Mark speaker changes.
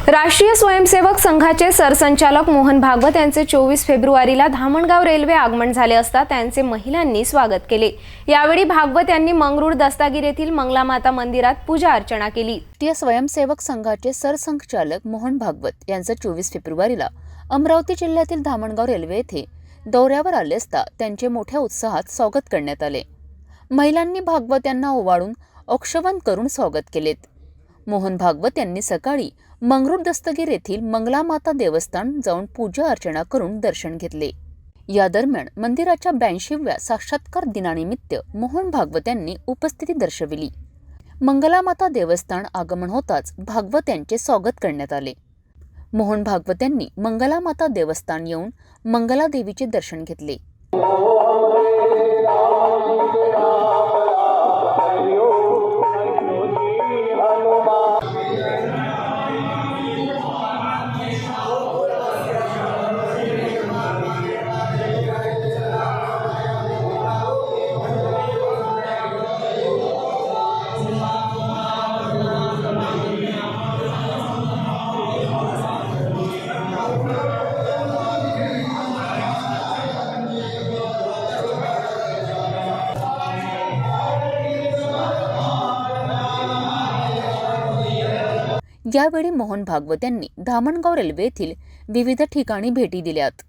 Speaker 1: राष्ट्रीय स्वयंसेवक संघाचे सरसंचालक मोहन भागवत यांचे 24 फेब्रुवारीला धामणगाव रेल्वे आगमन झाले असता त्यांचे महिलांनी स्वागत केले। यावेळी भागवत यांनी मंगरूळ दस्तागीर येथील मंगलामाता मंदिरात पूजा अर्चना केली।
Speaker 2: राष्ट्रीय स्वयंसेवक संघाचे सरसंघचालक मोहन भागवत यांचे 24 फेब्रुवारीला अमरावती जिल्ह्यातील धामणगाव रेल्वे येथे दौऱ्यावर आले असता त्यांचे मोठ्या उत्साहात स्वागत करण्यात आले। महिलांनी भागवत यांना ओवाळून औक्षवंत करून स्वागत केलेत। मोहन भागवत यांनी सकाळी मंगरूळ दस्तगीर येथील मंगलामाता देवस्थान जाऊन पूजा अर्चना करून दर्शन घेतले। या दरम्यान मंदिराच्या 82व्या साक्षात्कार दिनानिमित्त मोहन भागवत यांनी उपस्थिती दर्शविली। मंगलामाता देवस्थान आगमन होताच भागवत यांचे स्वागत करण्यात आले। मोहन भागवत यांनी मंगलामाता देवस्थान येऊन मंगला देवीचे दर्शन घेतले। यावेळी मोहन भागवत यांनी धामणगाव रेल्वे येथील विविध ठिकाणी भेटी दिल्यात।